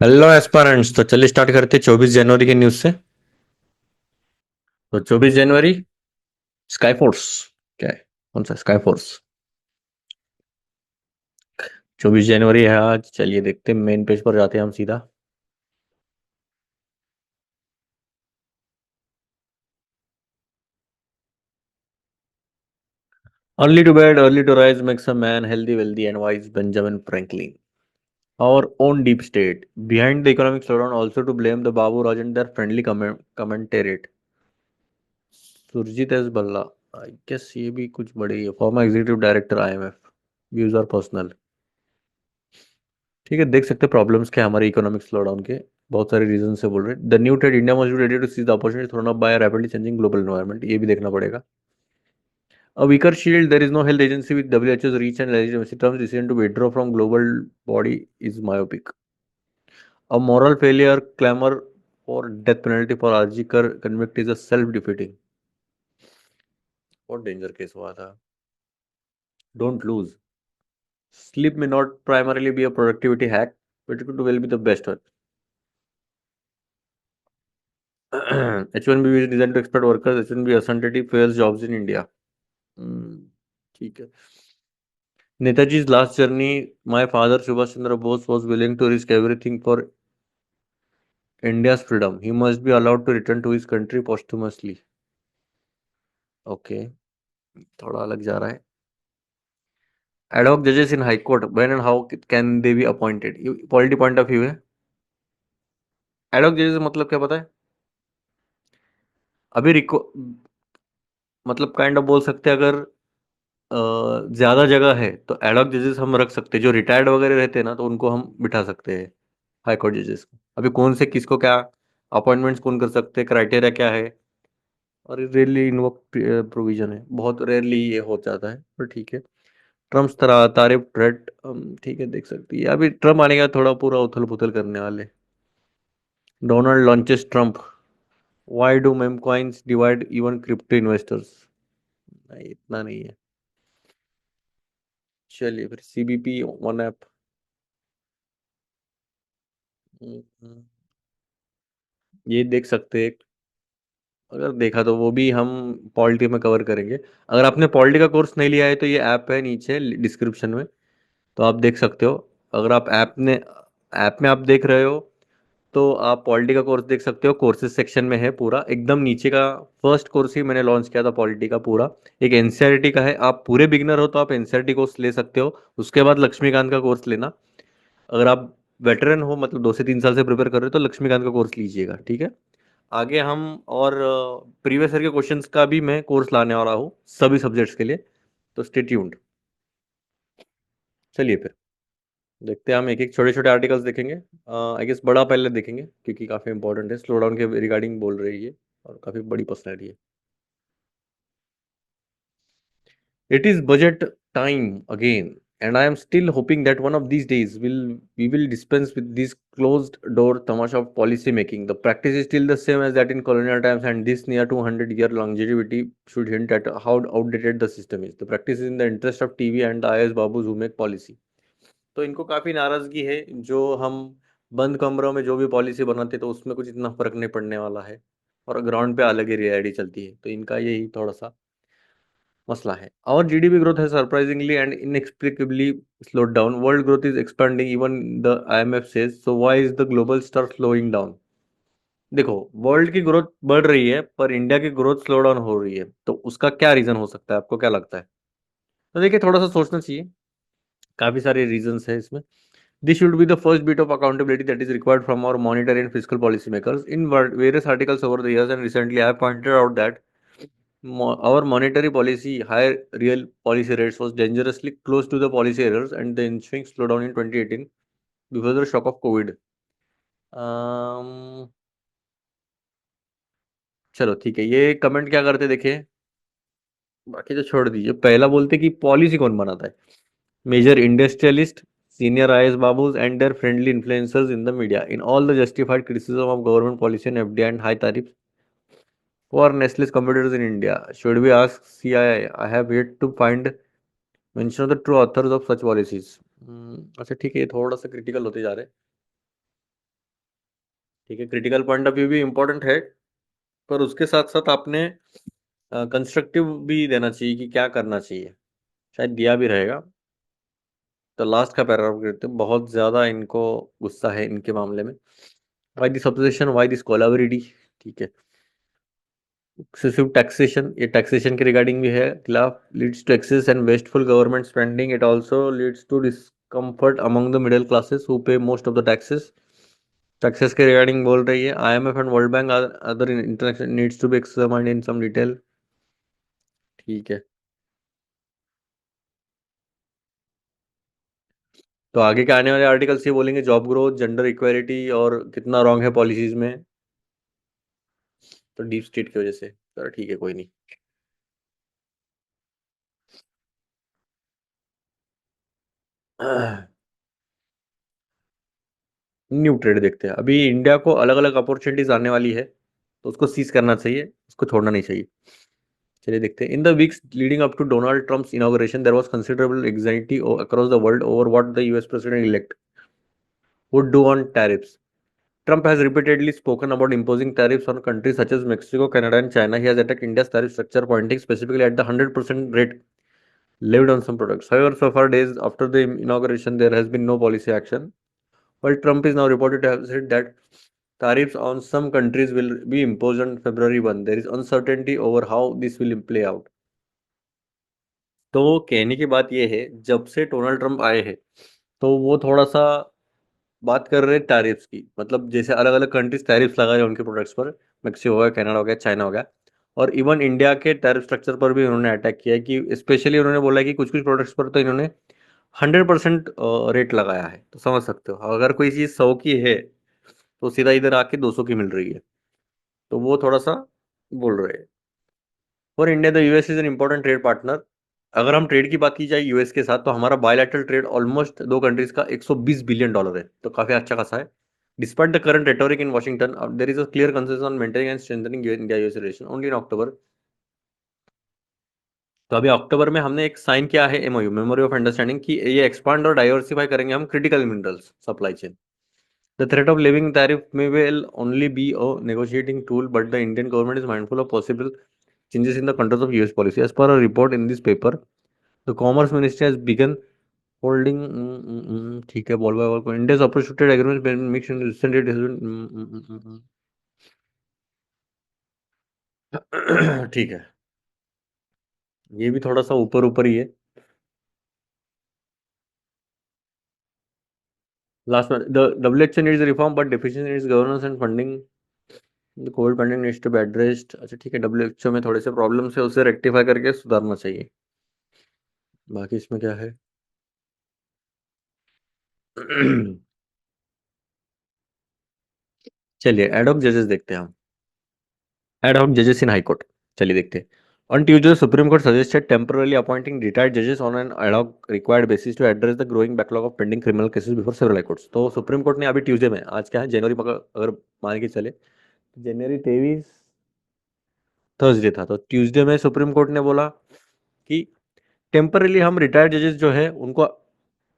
Hello एस्पारेंट्स। तो चलिए start करते 24 जनवरी के न्यूज से। तो 24 जनवरी स्काई फोर्स क्या है? कौन सा स्काई फोर्स? 24 जनवरी है आज। चलिए देखते हैं, मेन पेज पर जाते हैं हम सीधा। Early to bed early to rise makes a man healthy wealthy and wise, Benjamin Franklin. Our own deep state behind the economic slowdown, also to blame the Babu Raj and their friendly commentariat. Surjit S Bhalla, I guess ये भी कुछ बड़ी है। Former executive director IMF. Views are personal. ठीक है, देख सकते हैं प्रॉब्लम्स क्या है हमारे इकोनॉमिक स्लोडाउन के। बहुत सारे रीजन से बोल रहे हैं। The new trade India must be ready to seize the opportunity thrown up by rapidly changing global environment, ये भी देखना पड़ेगा। A weaker shield, there is no health agency with WHO's reach and legitimacy. Trump's decision to withdraw from global body is myopic. A moral failure, clamor for death penalty for RG convict is a self-defeating. बहुत danger case हुआ था। Don't lose. Sleep may not primarily be a productivity hack, but it could well be the best one. H1B is designed to exploit workers. H1B uncertainty fuels jobs in India. Hmm, ठीक है। Netaji's last journey, my father Subhash Chandra Bose was willing to risk everything for India's freedom. He must be allowed to return to his country posthumously. Okay, थोड़ा अलग जा रहा है। Ad hoc judges in High Court, when and how can they be appointed? ये polity point of view है। Add hoc जजेस मतलब क्या पता है? अभी रिको मतलब काइंड ऑफ बोल सकते हैं, अगर ज्यादा जगह है तो एड हॉक जजेस हम रख सकते हैं। जो रिटायर्ड वगैरह रहते हैं ना, तो उनको हम बिठा सकते हैं हाई कोर्ट जजेस को। अभी कौन से किसको क्या अपॉइंटमेंट्स कौन कर सकते हैं, क्राइटेरिया क्या है, और रेयरली इन्वोक प्रोविजन है। बहुत रेयरली ये हो जाता है, पर ठीक है। ट्रम्प तारीफ थ्रेट, ठीक है, देख सकती है। अभी ट्रम्प आने का थोड़ा पूरा उथल पुथल करने वाले। Donald launches Trump, why do ma'am coins divide even crypto investors? नहीं, इतना नहीं है। चलिए फिर सीबीपी वन ऐप। ये देख सकते हैं। अगर देखा तो वो भी हम पॉलिटी में कवर करेंगे। अगर आपने पॉलिटी का कोर्स नहीं लिया है तो ये ऐप है नीचे डिस्क्रिप्शन में, तो आप देख सकते हो। अगर आप ऐप में आप देख रहे हो, तो आप पॉलिटी का कोर्स देख सकते हो। कोर्सेज सेक्शन में है पूरा, एकदम नीचे का फर्स्ट कोर्स ही मैंने लॉन्च किया था पॉलिटी का पूरा। एक एनसीईआरटी का है। आप पूरे बिगनर हो तो आप एनसीईआरटी कोर्स ले सकते हो। उसके बाद लक्ष्मीकांत का कोर्स लेना। अगर आप वेटरन हो, मतलब 2 से 3 साल से प्रिपेयर कर रहे हो, तो लक्ष्मीकांत का कोर्स लीजिएगा, ठीक है। आगे हम और प्रीवियस ईयर के क्वेश्चंस का भी मैं कोर्स लाने वाला हूँ सभी सब्जेक्ट्स के लिए, तो स्टे ट्यून्ड। चलिए फिर देखते हैं, हम एक एक छोटे छोटे आर्टिकल्स देखेंगे। आई गेस बड़ा पहले देखेंगे क्योंकि काफ़ी इंपॉर्टेंट है, स्लो डाउन के रिगार्डिंग बोल रही है और काफ़ी बड़ी पर्सनैलिटी है। It is budget time again, and I am still hoping that one of these days we will dispense with this closed door tamasha of policy making. The practice is still the same as that in colonial times, and this near 200-year longevity should hint at how outdated the system is. The practice is in the interest of TV and the IS babus who make policy. तो इनको काफ़ी नाराज़गी है। जो हम बंद कमरों में जो भी पॉलिसी बनाते तो उसमें कुछ इतना फर्क नहीं पड़ने वाला है, और ग्राउंड पे अलग ही रियलिटी चलती है। तो इनका यही थोड़ा सा मसला है। और जीडीपी ग्रोथ है surprisingly and inexplicably slowed down. World growth is expanding, even the IMF says. So why is the global start slowing down? देखो, वर्ल्ड की ग्रोथ बढ़ रही है पर इंडिया की ग्रोथ स्लो डाउन हो रही है, तो उसका क्या रीजन हो सकता है? आपको क्या लगता है? तो देखिए, थोड़ा सा सोचना चाहिए। काफी सारे रीजंस है इसमें। This should be the first bit of accountability that is required from our monetary and fiscal policymakers. In various articles over the years and recently, I have pointed out that our monetary policy, high real policy rates, was dangerously close to the policy errors and the ensuing slowdown in 2018 before the shock of COVID. um, चलो ठीक है, ये comment क्या करते देखिए। बाकी तो छोड़ दीजिए। पहला बोलते कि पॉलिसी कौन बनाता है? Major industrialist, senior IS babus and their friendly influencers in the media in all the justified criticism of government policy and FDI and high tariffs for Nestle's competitors in India. Should we ask CII? I have yet to find mention of the true authors of such policies. अच्छा ठीक है, ये थोड़ा सा critical होते जा रहे हैं। ठीक है, क्रिटिकल पॉइंट ऑफ व्यू भी इम्पोर्टेंट है, पर उसके साथ साथ आपने कंस्ट्रक्टिव भी देना चाहिए कि क्या करना चाहिए, शायद दिया भी रहेगा। तो लास्ट का पैराग्राफ करते हैं, बहुत ज़्यादा इनको गुस्सा है इनके मामले में। Why this objection, why this collaborate. ठीक है, एक्सेसिव टैक्सेशन, ये टैक्सेशन के रिगार्डिंग भी है खिलाफ, leads to excess and wasteful government spending, it also leads to discomfort among the middle classes who pay most of the taxes. Taxes के regarding बोल रही है, IMF and world bank other international needs to be examined in some detail. ठीक है, तो आगे के आने वाले आर्टिकल्स ये बोलेंगे जॉब ग्रोथ, जेंडर इक्वालिटी और कितना रॉन्ग है पॉलिसीज में, तो डीप स्टेट की वजह से। चलो ठीक है, कोई नहीं। न्यू ट्रेड देखते हैं, अभी इंडिया को अलग अलग अपॉर्चुनिटीज आने वाली है, तो उसको सीज करना चाहिए, उसको छोड़ना नहीं चाहिए। चलिए देखते हैं, in the weeks leading up to Donald Trump's inauguration there was considerable anxiety across the world over what the US president elect would do on tariffs. Trump has repeatedly spoken about imposing tariffs on countries such as Mexico, Canada, and China. He has attacked India's tariff structure, pointing specifically at the 100% rate levied on some products. However, so far days after the inauguration, there has been no policy action. While Trump is now reported to have said that tariffs on some countries will be imposed on February 1, there is uncertainty over how this will play out. तो कहने की बात यह है, जब से Donald Trump आए हैं, तो वो थोड़ा सा बात कर रहे हैं टैरिफ्स की, मतलब जैसे अलग अलग कंट्रीज टैरिफ्स लगा रहे हैं उनके प्रोडक्ट्स पर, मेक्सिको हो गया, कनाडा हो गया, चाइना हो गया, और इवन इंडिया के टैरिफ स्ट्रक्चर पर भी उन्होंने अटैक किया है कि स्पेशली उन्होंने बोला है कि कुछ कुछ प्रोडक्ट्स पर तो इन्होंने 100% रेट लगाया है। तो समझ सकते हो, अगर कोई चीज़ 100 की है तो सीधा इधर आके 200 की मिल रही है, तो वो थोड़ा सा बोल रहे हैं। For India the US is an important trade partner. अगर हम ट्रेड की बात की जाए यूएस के साथ, तो हमारा बायलैटरल ट्रेड ऑलमोस्ट दो कंट्रीज का 120 बिलियन डॉलर है, तो काफी अच्छा खासा है। Despite the current rhetoric in Washington, there is a clear consensus on maintaining and strengthening India US relation only in October. तो अभी अक्टूबर में हमने एक साइन किया है एमओयू, मेमोरी ऑफ अंडरस्टैंडिंग, कि ये एक्सपांड और डाइवर्सिफाई करेंगे हम critical minerals supply chain. The threat of levying tariff may well only be a negotiating tool, but the Indian government is mindful of possible changes in the contours of US policy. As per a report in this paper, the Commerce Ministry has begun holding ठीक है, ball by ball को India's approach to trade agreements been mixed in recent it has been ठीक है, ये भी थोड़ा सा ऊपर ऊपर ही है। लास्ट में the WHO needs reform but deficiency in its governance and funding, the Covid pandemic needs to be addressed. अच्छा ठीक है, डब्ल्यूएचओ में थोड़े से प्रॉब्लम्स है, उसे रेक्टिफाई करके सुधारना चाहिए। बाकी इसमें क्या है? चलिए एडॉक जजेस देखते हैं हम, एडॉक जजेस इन हाई कोर्ट। चलिए देखते हैं। On Tuesday, the Supreme Court suggested temporarily appointing retired judges on an ad hoc required basis to address the growing backlog of pending criminal cases before several high courts. तो supreme court ने अभी Tuesday में, आज क्या है जनवरी, अगर मान के चले जनवरी 23 थर्सडे था, तो ट्यूसडे में सुप्रीम कोर्ट ने बोला कि टेम्परली हम रिटायर्ड जजेस जो है उनको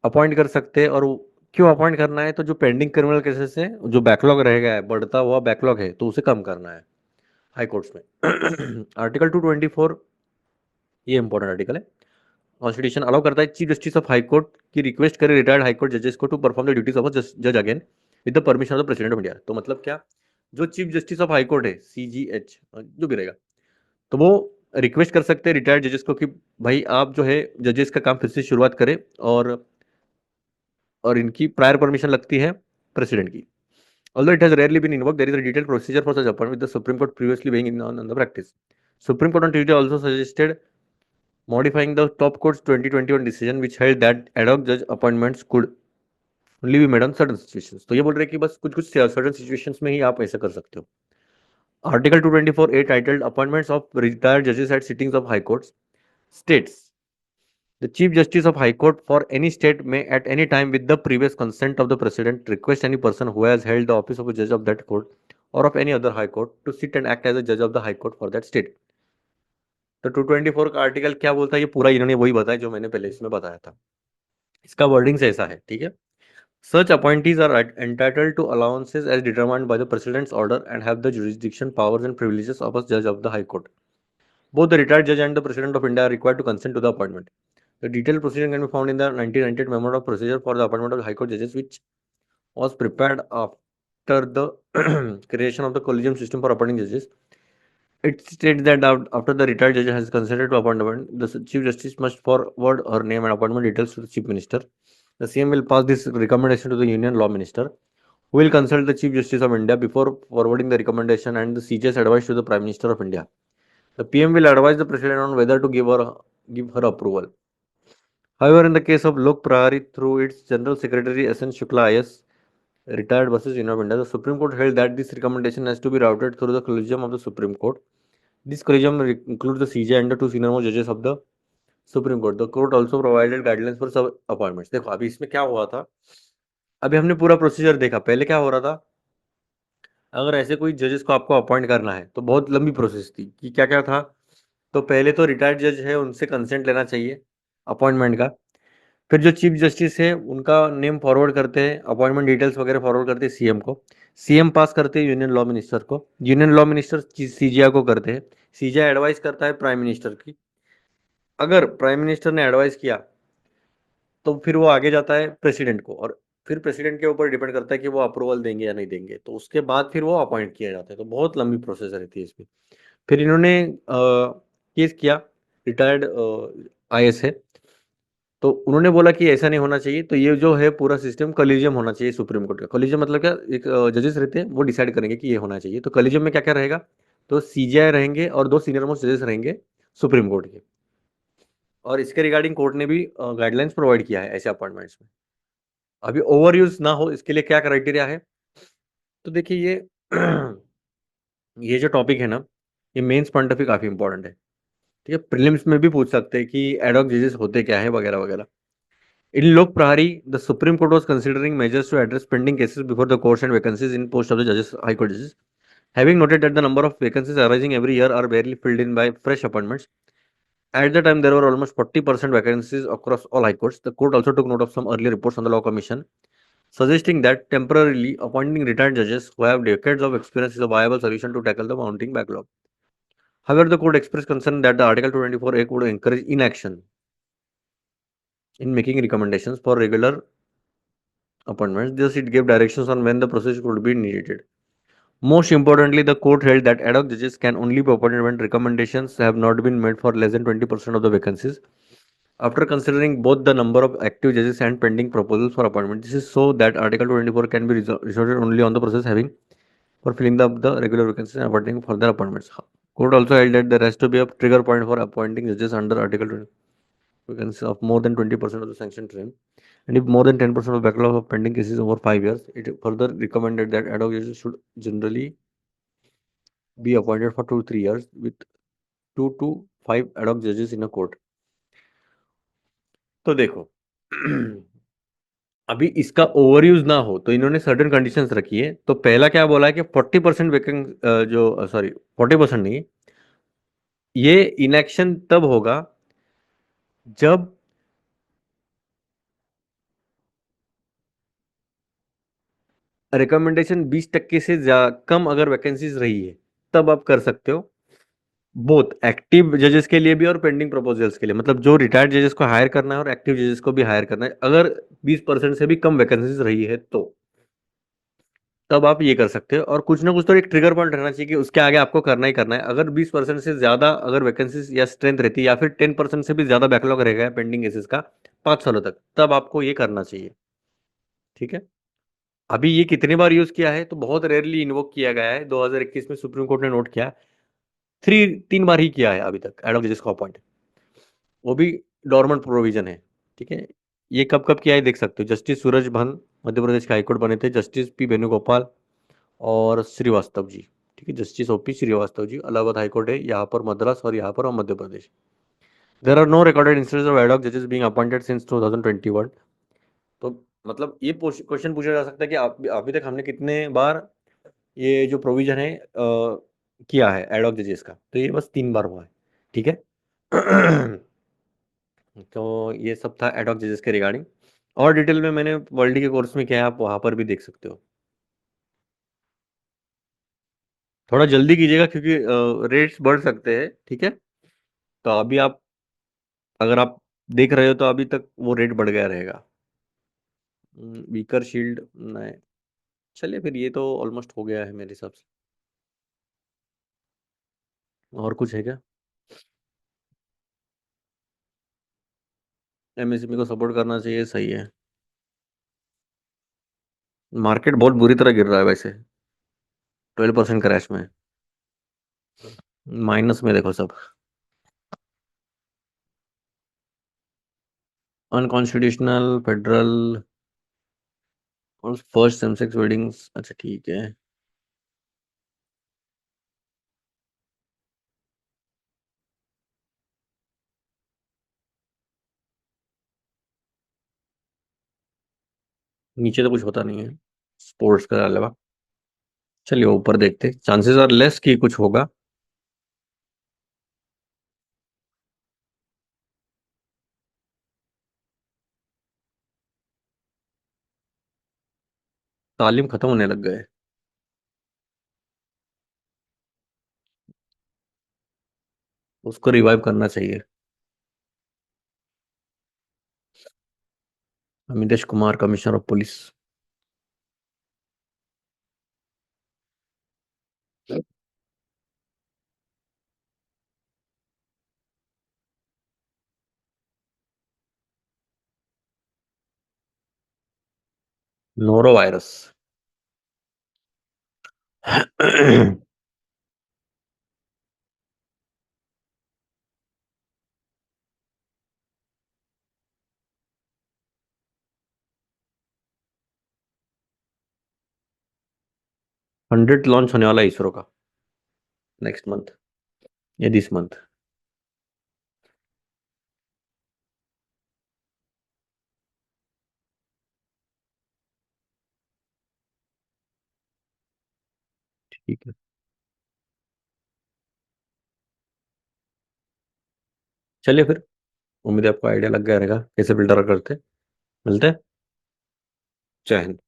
अपॉइंट कर सकते हैं। और क्यों अपॉइंट करना है? तो जो पेंडिंग क्रिमिनल केसेस है, जो बैकलॉग रह गया है, बढ़ता हुआ बैकलॉग है, तो उसे कम करना है हाई कोर्ट्स में। आर्टिकल 224, ये इंपॉर्टेंट आर्टिकल है, कॉन्स्टिट्यूशन अलाउ करता है chief justice of high court की रिक्वेस्ट करे रिटायर्ड हाई कोर्ट जजेस को to perform the duties of जज again with the permission of the president of India. तो मतलब क्या, जो chief justice of high court है, सीजीएच जो भी रहेगा, तो वो रिक्वेस्ट कर सकते हैं रिटायर्ड जजेस को कि भाई आप जो है जजेस का काम फिर से शुरुआत करें, और इनकी प्रायर परमिशन लगती है प्रेसिडेंट की। Although it has rarely been invoked, there is a detailed procedure for such appointment, with the Supreme Court previously weighing in on the practice. Supreme Court on Tuesday also suggested modifying the top court's 2021 decision, which held that ad hoc judge appointments could only be made on certain situations. तो ये बोल रहे हैं कि बस कुछ कुछ certain situations में ही आप ऐसा कर सकते हो। Article 224A, titled Appointments of Retired Judges at Sittings of High Courts, states the Chief Justice of High Court for any state may at any time, with the previous consent of the President, request any person who has held the office of a judge of that court or of any other high court to sit and act as a judge of the high court for that state. तो 224 का article क्या बोलता है? ये पूरा इन्होंने वही बताया जो मैंने पहले इसमें बताया था। इसका वर्डिंग से ऐसा है, ठीक है। Such appointees are entitled to allowances as determined by the President's order and have the jurisdiction, powers, and privileges of a judge of the High Court. Both the retired judge and the President of India are required to consent to the appointment. The detailed procedure can be found in the 1998 Memo of Procedure for the Appointment of High Court Judges, which was prepared after the creation of the collegium system for appointing judges. It states that after the retired judge has consented to appointment, the Chief Justice must forward her name and appointment details to the Chief Minister. The CM will pass this recommendation to the Union Law Minister, who will consult the Chief Justice of India before forwarding the recommendation and the CJ's advice to the Prime Minister of India. The PM will advise the President on whether to give her approval. However, in the case of Lok Prahari, through its General Secretary S.N. Shukla IS, retired versus Union of India, the Supreme Court held that this recommendation has to be routed through the Collegium of the Supreme Court. This collegium includes the CJ and the two senior most judges of the supreme court. The court also provided guidelines for सब appointments. देखो अभी इसमें क्या हुआ था, अभी हमने पूरा प्रोसीजर देखा. पहले क्या हो रहा था, अगर ऐसे कोई जजेस को आपको अपॉइंट करना है तो बहुत लंबी प्रोसेस थी कि क्या क्या था. तो पहले तो रिटायर्ड जज है उनसे कंसेंट लेना चाहिए अपॉइंटमेंट का. फिर जो चीफ जस्टिस है उनका नेम फॉरवर्ड करते हैं, अपॉइंटमेंट डिटेल्स वगैरह फॉरवर्ड करते हैं सीएम को. सीएम पास करते हैं यूनियन लॉ मिनिस्टर को, यूनियन लॉ मिनिस्टर सीजीआई को करते हैं, सीजीआई एडवाइस करता है प्राइम मिनिस्टर की. अगर प्राइम मिनिस्टर ने एडवाइस किया तो फिर वो आगे जाता है प्रेसिडेंट को, और फिर प्रेसिडेंट के ऊपर डिपेंड करता है कि वो अप्रूवल देंगे या नहीं देंगे. तो उसके बाद फिर वो अपॉइंट किया जाता है. तो बहुत लंबी प्रोसेस रहती है इसमें. फिर इन्होंने केस किया, रिटायर्ड आईएएस है, तो उन्होंने बोला कि ऐसा नहीं होना चाहिए. तो ये जो है पूरा सिस्टम कॉलेजियम होना चाहिए सुप्रीम कोर्ट का. कॉलेजियम मतलब क्या, एक जजेस रहते हैं वो डिसाइड करेंगे कि ये होना चाहिए. तो कॉलेजियम में क्या क्या रहेगा, तो सीजीआई रहेंगे और दो सीनियर मोस्ट जजेस रहेंगे सुप्रीम कोर्ट के. और इसके रिगार्डिंग कोर्ट ने भी गाइडलाइंस प्रोवाइड किया है ऐसे अपॉइंटमेंट्स में. अभी ओवर यूज ना हो इसके लिए क्या क्राइटेरिया है, तो देखिए ये ये जो टॉपिक है ना, ये मेंस पॉइंट ऑफ व्यू काफी इंपॉर्टेंट है. ठीक है, प्रीलिम्स में भी पूछ सकते हैं कि एडॉक जजेस होते क्या है वगैरह वगैरह. इन लोक प्रहारी the supreme court was considering measures to address pending cases before the courts and vacancies in post of the जजेस हाई कोर्ट जजेस. Having noted that the number of vacancies arising every year are barely filled in by fresh appointments, at the time there were almost 40% vacancies across all high courts. The court also took note of some early reports on the law commission suggesting that temporarily appointing retired judges who have decades of experience is a viable solution to tackle the mounting backlog. However, the court expressed concern that the Article 224A would encourage inaction in making recommendations for regular appointments. Thus, it gave directions on when the process could be initiated. Most importantly, the court held that ad hoc judges can only be appointed when recommendations have not been made for less than 20% of the vacancies. After considering both the number of active judges and pending proposals for appointment, this is so that Article 224 can be resorted only on the process having for filling up the regular vacancies and appointing further appointments. Court also held that there has to be a trigger point for appointing judges under Article 20 vacancies of more than 20% of the sanctioned term. And if more than 10% of the backlog of pending cases over 5 years, it further recommended that ad hoc judges should generally be appointed for 2 to 3 years with 2 to 5 ad hoc judges in a court. तो देखो अभी इसका over use ना हो तो इन्होंने certain conditions रखी है. तो पहला क्या बोला है कि 40% वैकेंट जो सॉरी 40% नहीं, ये इनएक्शन तब होगा जब रिकमेंडेशन 20% से कम अगर वैकेंसीज रही है, तब आप कर सकते हो. बोथ एक्टिव जजेस के लिए भी और पेंडिंग प्रपोजल्स के लिए, मतलब जो रिटायर्ड जजेस को हायर करना है और एक्टिव जजेस को भी हायर करना है, अगर 20% से भी कम वैकेंसीज रही है तो तब आप ये कर सकते हो. और कुछ ना कुछ तो एक ट्रिगर पॉइंट रहना चाहिए कि उसके आगे आपको करना ही करना है. अगर 20% से ज्यादा अगर वैकेंसीज या स्ट्रेंथ रहती है या फिर 10% से भी ज्यादा बैकलॉग रहेगा पेंडिंग केसेस का 5 सालों तक, तब आपको ये करना चाहिए. ठीक है, अभी ये कितनी बार यूज किया है, तो बहुत रेयरली इन्वोक किया गया है. 2021 में सुप्रीम कोर्ट ने नोट किया, 3 बार ही किया है अभी तक एड ऑफ जजेस को अपॉइंट, वो भी डॉर्मेंट प्रोविजन है. ठीक है, ये कब कब किया है देख सकते हो. जस्टिस सूरज भान मध्य प्रदेश के हाईकोर्ट बने थे, जस्टिस पी वेणुगोपाल और श्रीवास्तव जी. ठीक है, justice OP Shrivastava ji Allahabad high court है, यहाँ पर मद्रास और यहाँ पर Madhya Pradesh. There are no recorded instances of ad hoc जजेस बीइंग अपॉइंटेड सिंस 2021. तो मतलब ये क्वेश्चन पूछा जा सकता है कि अभी तक हमने कितने बार ये जो प्रोविजन है किया है एड हॉक जजेस का, तो ये बस 3 बार हुआ है. ठीक है तो ये सब था एड हॉक जजेस के रिगार्डिंग. और डिटेल में मैंने वर्ल्ड के कोर्स में क्या है, आप वहां पर भी देख सकते हो। थोड़ा जल्दी कीजिएगा क्योंकि रेट्स बढ़ सकते हैं, ठीक है। तो अभी आप, अगर आप देख रहे हो तो अभी तक वो रेट बढ़ गया रहेगा। वीकर शील्ड नहीं। चलिए फिर, ये तो ऑलमोस्ट हो गया है मेरे हिसाब से। और कुछ है क्या? एमएसएमई को सपोर्ट करना चाहिए, सही है। मार्केट बहुत बुरी तरह गिर रहा है वैसे। 12% क्रैश में। माइनस में देखो सब। अनकॉन्स्टिट्यूशनल फेडरल और फर्स्ट सेंसेक्स वेडिंग्स, अच्छा ठीक है। नीचे तो कुछ होता नहीं है स्पोर्ट्स के अलावा। चलिए ऊपर देखते, चांसेस आर लेस कि कुछ होगा। तालीम खत्म होने लग गए। उसको रिवाइव करना चाहिए। Amitesh Kumar, commissioner of police. Noro virus. 100 launch होने वाला है इसरो का नेक्स्ट मंथ या दिस मंथ। ठीक है। चलिए फिर, उम्मीद है आपको आइडिया लग गया रहेगा कैसे बिल्डर करते। मिलते हैं। जय हिंद।